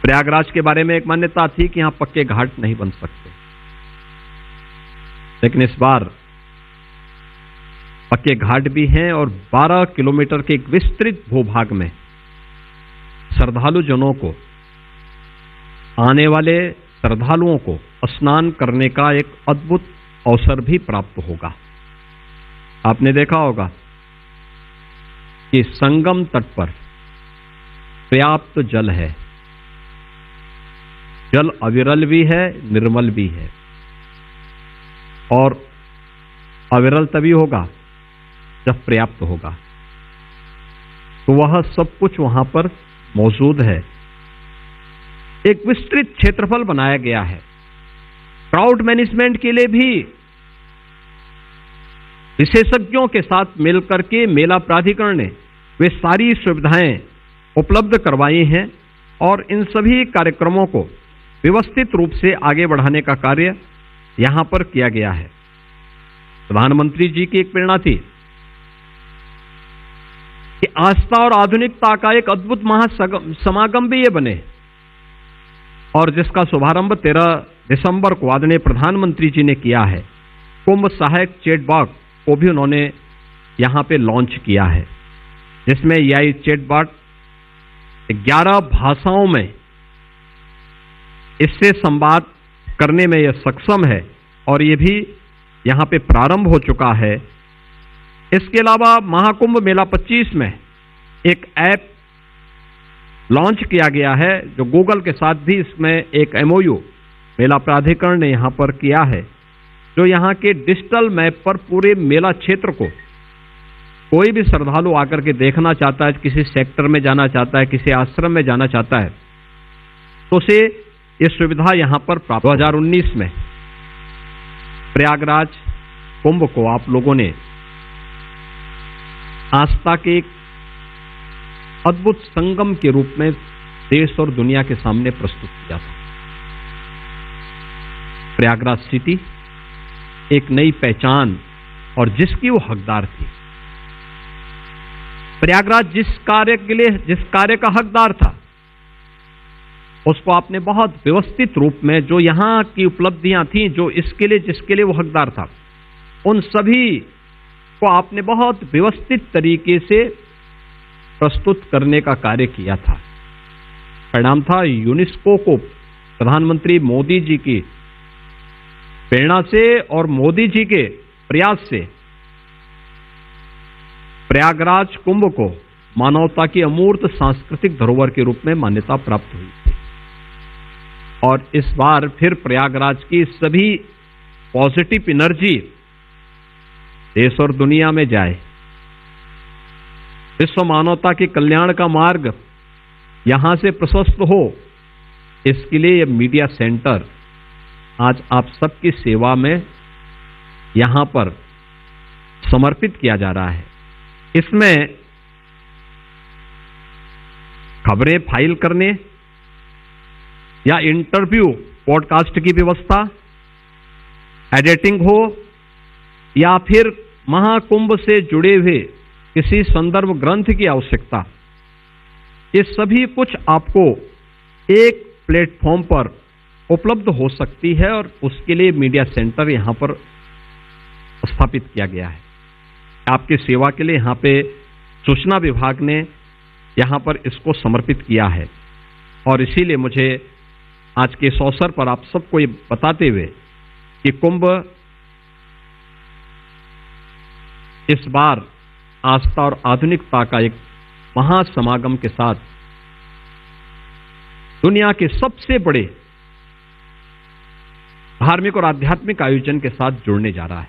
प्रयागराज के बारे में एक मान्यता थी कि यहां पक्के घाट नहीं बन सकते, लेकिन इस बार पक्के घाट भी हैं और 12 किलोमीटर के एक विस्तृत भूभाग में श्रद्धालु जनों को, आने वाले श्रद्धालुओं को स्नान करने का एक अद्भुत अवसर भी प्राप्त होगा। आपने देखा होगा कि संगम तट पर पर्याप्त जल है, जल अविरल भी है, निर्मल भी है, और अविरल तभी होगा जब पर्याप्त होगा। तो वह सब कुछ वहां पर मौजूद है। एक विस्तृत क्षेत्रफल बनाया गया है। क्राउड मैनेजमेंट के लिए भी विशेषज्ञों के साथ मिलकर के मेला प्राधिकरण ने वे सारी सुविधाएं उपलब्ध करवाई हैं और इन सभी कार्यक्रमों को व्यवस्थित रूप से आगे बढ़ाने का कार्य यहां पर किया गया है। प्रधानमंत्री जी की एक प्रेरणा थी कि आस्था और आधुनिकता का एक अद्भुत महासमागम भी ये बने, और जिसका शुभारंभ 13 दिसंबर को आदरणीय प्रधानमंत्री जी ने किया है। कुंभ सहायक चैटबॉट को भी उन्होंने यहां पे लॉन्च किया है, जिसमें यह चैटबॉट 11 भाषाओं में इससे संवाद करने में यह सक्षम है और ये भी यहां पे प्रारंभ हो चुका है। इसके अलावा महाकुंभ मेला 25 में एक ऐप लॉन्च किया गया है, जो गूगल के साथ भी इसमें एक MOU मेला प्राधिकरण ने यहां पर किया है, जो यहां के डिजिटल मैप पर पूरे मेला क्षेत्र को कोई भी श्रद्धालु आकर के देखना चाहता है, किसी सेक्टर में जाना चाहता है, किसी आश्रम में जाना चाहता है, तो उसे ये सुविधा यहां पर प्राप्त। 2019 में प्रयागराज कुंभ को आप लोगों ने आस्था के एक अद्भुत संगम के रूप में देश और दुनिया के सामने प्रस्तुत किया था। प्रयागराज सिटी एक नई पहचान और जिसकी वो हकदार थी। प्रयागराज जिस कार्य का हकदार था, उसको आपने बहुत व्यवस्थित रूप में, जो यहां की उपलब्धियां थी, जो इसके लिए जिसके लिए वो हकदार था, उन सभी को आपने बहुत व्यवस्थित तरीके से प्रस्तुत करने का कार्य किया था। परिणाम था यूनेस्को को प्रधानमंत्री मोदी जी की प्रेरणा से और मोदी जी के प्रयास से प्रयागराज कुंभ को मानवता की अमूर्त सांस्कृतिक धरोहर के रूप में मान्यता प्राप्त हुई थी। और इस बार फिर प्रयागराज की सभी पॉजिटिव एनर्जी देश और दुनिया में जाए, विश्व मानवता के कल्याण का मार्ग यहां से प्रशस्त हो, इसके लिए यह मीडिया सेंटर आज आप सबकी सेवा में यहां पर समर्पित किया जा रहा है। इसमें खबरें फाइल करने या इंटरव्यू पॉडकास्ट की व्यवस्था, एडिटिंग हो, या फिर महाकुंभ से जुड़े हुए किसी संदर्भ ग्रंथ की आवश्यकता, ये सभी कुछ आपको एक प्लेटफॉर्म पर उपलब्ध हो सकती है और उसके लिए मीडिया सेंटर यहां पर स्थापित किया गया है। आपकी सेवा के लिए यहां पे सूचना विभाग ने यहां पर इसको समर्पित किया है। और इसीलिए मुझे आज के इस अवसर पर आप सबको ये बताते हुए कि कुंभ इस बार आस्था और आधुनिकता का एक महासमागम के साथ दुनिया के सबसे बड़े धार्मिक और आध्यात्मिक आयोजन के साथ जुड़ने जा रहा है।